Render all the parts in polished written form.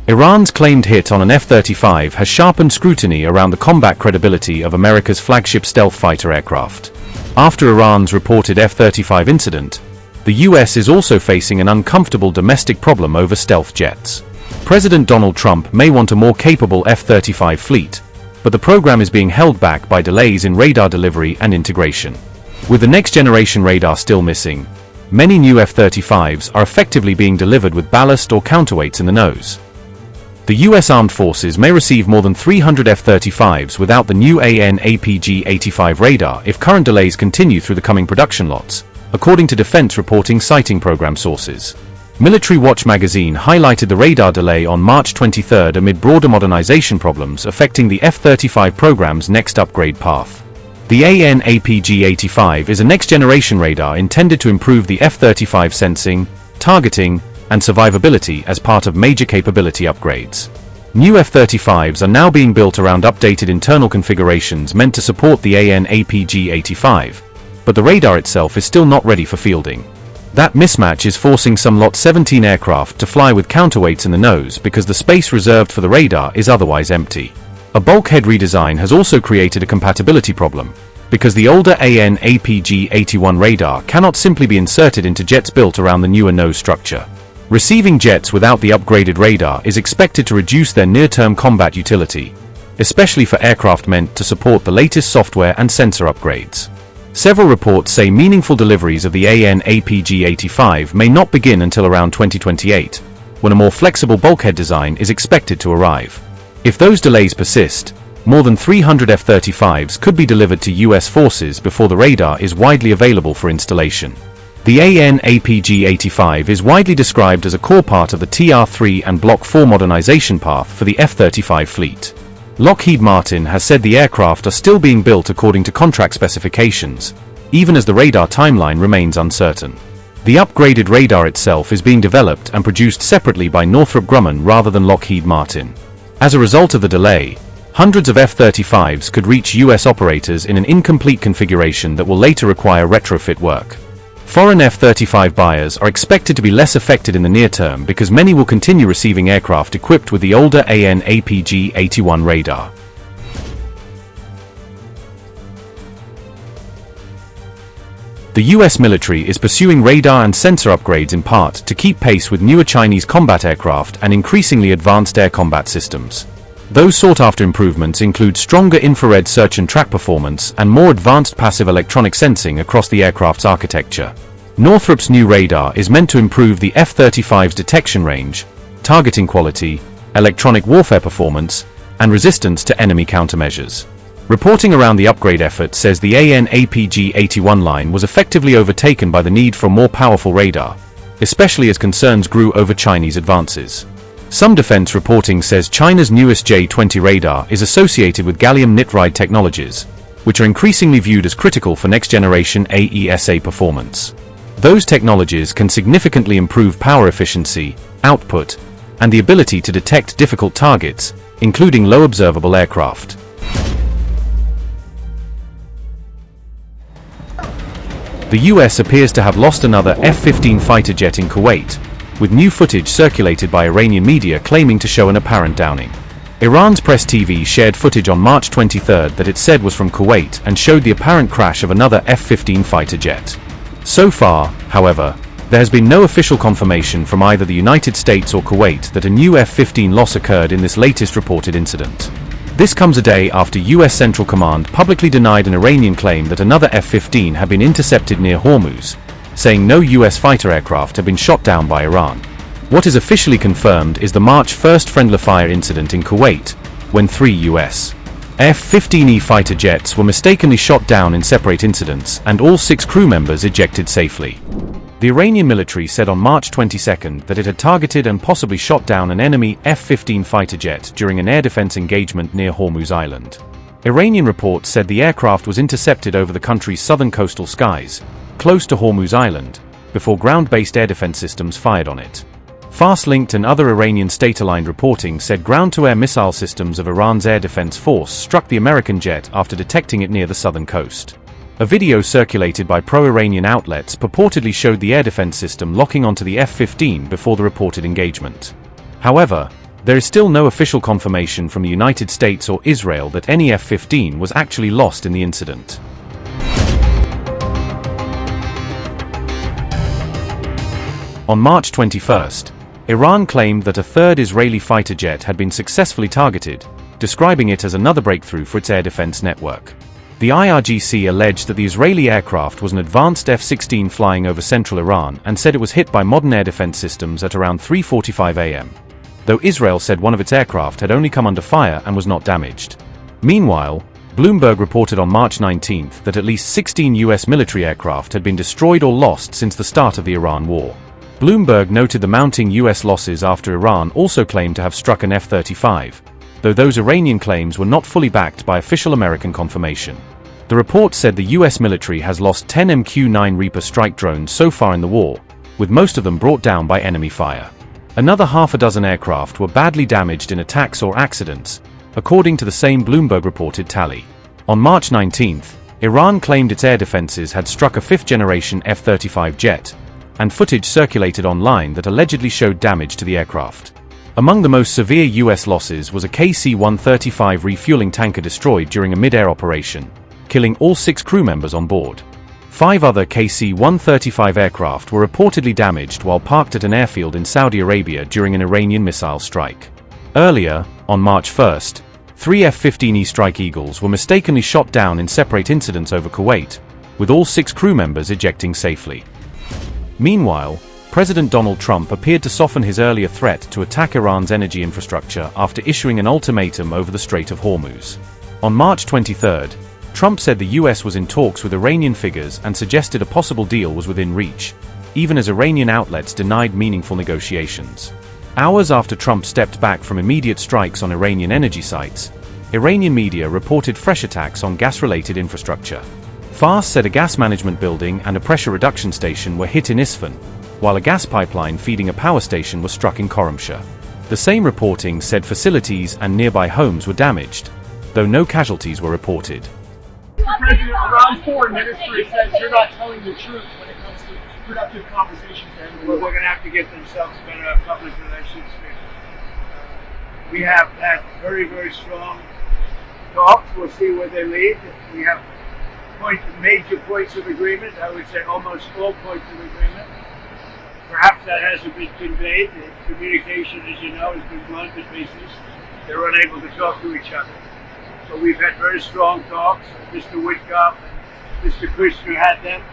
Iran's claimed hit on an F-35 has sharpened scrutiny around the combat credibility of America's flagship stealth fighter aircraft. After Iran's reported F-35 incident, the US is also facing an uncomfortable domestic problem over stealth jets. President Donald Trump may want a more capable F-35 fleet, but the program is being held back by delays in radar delivery and integration. With the next-generation radar still missing, many new F-35s are effectively being delivered with ballast or counterweights in the nose. The US Armed Forces may receive more than 300 F-35s without the new AN/APG-85 radar if current delays continue through the coming production lots, according to defense reporting citing program sources. Military Watch magazine highlighted the radar delay on March 23 amid broader modernization problems affecting the F-35 program's next upgrade path. The AN/APG-85 is a next-generation radar intended to improve the F-35 sensing, targeting, and survivability as part of major capability upgrades. New F-35s are now being built around updated internal configurations meant to support the AN/APG-85, but the radar itself is still not ready for fielding. That mismatch is forcing some Lot 17 aircraft to fly with counterweights in the nose because the space reserved for the radar is otherwise empty. A bulkhead redesign has also created a compatibility problem, because the older AN/APG-81 radar cannot simply be inserted into jets built around the newer nose structure. Receiving jets without the upgraded radar is expected to reduce their near-term combat utility, especially for aircraft meant to support the latest software and sensor upgrades. Several reports say meaningful deliveries of the AN/APG-85 may not begin until around 2028, when a more flexible bulkhead design is expected to arrive. If those delays persist, more than 300 F-35s could be delivered to US forces before the radar is widely available for installation. The AN/APG-85 is widely described as a core part of the TR-3 and Block 4 modernization path for the F-35 fleet. Lockheed Martin has said the aircraft are still being built according to contract specifications, even as the radar timeline remains uncertain. The upgraded radar itself is being developed and produced separately by Northrop Grumman rather than Lockheed Martin. As a result of the delay, hundreds of F-35s could reach US operators in an incomplete configuration that will later require retrofit work. Foreign F-35 buyers are expected to be less affected in the near term because many will continue receiving aircraft equipped with the older AN/APG-81 radar. The US military is pursuing radar and sensor upgrades in part to keep pace with newer Chinese combat aircraft and increasingly advanced air combat systems. Those sought-after improvements include stronger infrared search and track performance and more advanced passive electronic sensing across the aircraft's architecture. Northrop's new radar is meant to improve the F-35's detection range, targeting quality, electronic warfare performance, and resistance to enemy countermeasures. Reporting around the upgrade effort says the AN/APG-81 line was effectively overtaken by the need for a more powerful radar, especially as concerns grew over Chinese advances. Some defense reporting says China's newest J-20 radar is associated with gallium nitride technologies, which are increasingly viewed as critical for next-generation AESA performance. Those technologies can significantly improve power efficiency, output, and the ability to detect difficult targets, including low-observable aircraft. The US appears to have lost another F-15 fighter jet in Kuwait, with new footage circulated by Iranian media claiming to show an apparent downing. Iran's Press TV shared footage on March 23 that it said was from Kuwait and showed the apparent crash of another F-15 fighter jet. So far, however, there has been no official confirmation from either the United States or Kuwait that a new F-15 loss occurred in this latest reported incident. This comes a day after US Central Command publicly denied an Iranian claim that another F-15 had been intercepted near Hormuz, saying no US fighter aircraft had been shot down by Iran. What is officially confirmed is the March 1st friendly-fire incident in Kuwait, when 3 US F-15E fighter jets were mistakenly shot down in separate incidents and all 6 crew members ejected safely. The Iranian military said on March 22 that it had targeted and possibly shot down an enemy F-15 fighter jet during an air defense engagement near Hormuz Island. Iranian reports said the aircraft was intercepted over the country's southern coastal skies, close to Hormuz Island, before ground-based air defense systems fired on it. Fast-linked and other Iranian state-aligned reporting said ground-to-air missile systems of Iran's air defense force struck the American jet after detecting it near the southern coast. A video circulated by pro-Iranian outlets purportedly showed the air defense system locking onto the F-15 before the reported engagement. However, There is still no official confirmation from the United States or Israel that any F-15 was actually lost in the incident. On March 21st, Iran claimed that a third Israeli fighter jet had been successfully targeted, describing it as another breakthrough for its air defense network. The IRGC alleged that the Israeli aircraft was an advanced F-16 flying over central Iran and said it was hit by modern air defense systems at around 3:45 a.m. though Israel said one of its aircraft had only come under fire and was not damaged. Meanwhile, Bloomberg reported on March 19 that at least 16 U.S. military aircraft had been destroyed or lost since the start of the Iran war. Bloomberg noted the mounting U.S. losses after Iran also claimed to have struck an F-35, though those Iranian claims were not fully backed by official American confirmation. The report said the U.S. military has lost 10 MQ-9 Reaper strike drones so far in the war, with most of them brought down by enemy fire. Another half a dozen aircraft were badly damaged in attacks or accidents, according to the same Bloomberg reported tally. On March 19, Iran claimed its air defenses had struck a fifth-generation F-35 jet, and footage circulated online that allegedly showed damage to the aircraft. Among the most severe U.S. losses was a KC-135 refueling tanker destroyed during a mid-air operation, killing all 6 crew members on board. 5 other KC-135 aircraft were reportedly damaged while parked at an airfield in Saudi Arabia during an Iranian missile strike. Earlier, on March 1st, 3 F-15E Strike Eagles were mistakenly shot down in separate incidents over Kuwait, with all 6 crew members ejecting safely. Meanwhile, President Donald Trump appeared to soften his earlier threat to attack Iran's energy infrastructure after issuing an ultimatum over the Strait of Hormuz. On March 23, Trump said the U.S. was in talks with Iranian figures and suggested a possible deal was within reach, even as Iranian outlets denied meaningful negotiations. Hours after Trump stepped back from immediate strikes on Iranian energy sites, Iranian media reported fresh attacks on gas-related infrastructure. Fars said a gas management building and a pressure reduction station were hit in Isfahan, while a gas pipeline feeding a power station was struck in Khorramshahr. The same reporting said facilities and nearby homes were damaged, though no casualties were reported. Mr. President, Iran's foreign ministry says you're not telling the truth when it comes to productive conversations. Well, we're going to have to get themselves better public relations. We have had very, very strong talks. We'll see where they lead. We have major points of agreement. I would say almost all points of agreement. Perhaps that hasn't been conveyed. The communication, as you know, has been blunt at basis. They're unable to talk to each other. So we've had very strong talks. Mr. Witkoff and Mr. Kushner had them.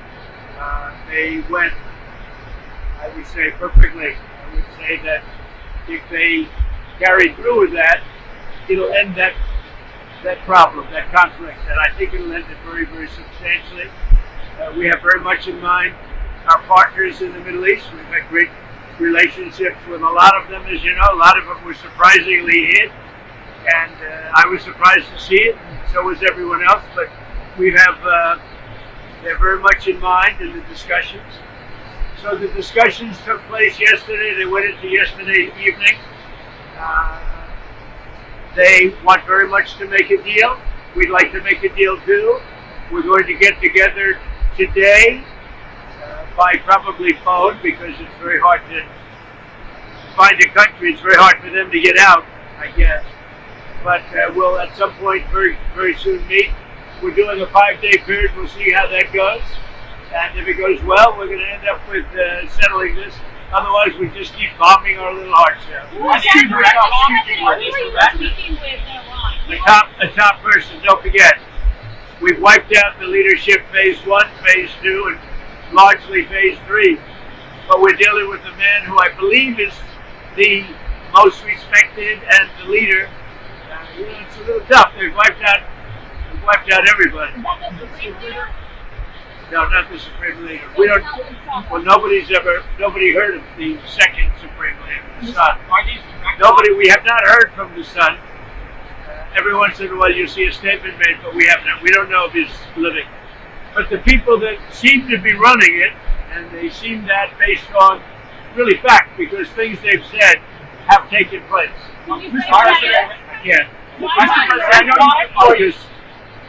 They went, I would say, perfectly. I would say that if they carry through with that, it'll end that problem, that conflict, and I think it'll end it very, very substantially. We have very much in mind our partners in the Middle East. We've had great relationships with a lot of them, as you know. A lot of them were surprisingly hit, and I was surprised to see it, and so was everyone else, but we have, they're very much in mind in the discussions. So the discussions took place yesterday. They went into yesterday evening. They want very much to make a deal. We'd like to make a deal too. We're going to get together today by probably phone because it's very hard to find a country. It's very hard for them to get out, I guess. But we'll at some point very, very soon meet. We're doing a 5-day period. We'll see how that goes. And if it goes well, we're going to end up with settling this. Otherwise, we just keep bombing our little hearts out. The top person, don't forget, we've wiped out the leadership phase 1, phase 2, and largely phase 3. But we're dealing with a man who I believe is the most respected and the leader. It's a little tough. They've wiped out everybody. Is that the Supreme Leader? No, not the Supreme Leader. We don't. Well, nobody heard of the second Supreme Leader, the son. We have not heard from the son. Every once in a while you see a statement made, but we have not. We don't know if he's living. But the people that seem to be running it, and they seem that based on really fact, because things they've said have taken place. I can't. Because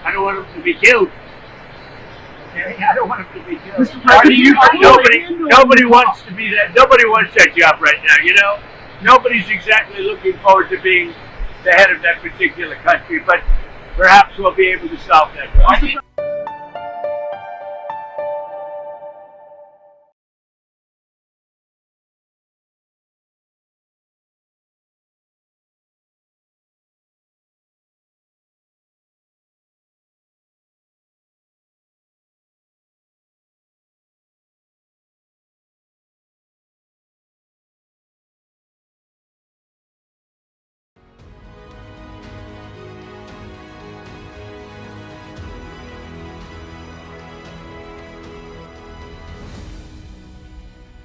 I don't want him to be killed. I don't want him to be killed. Nobody wants to be that. Nobody wants that job right now. You know, nobody's exactly looking forward to being the head of that particular country, but perhaps we'll be able to solve that problem.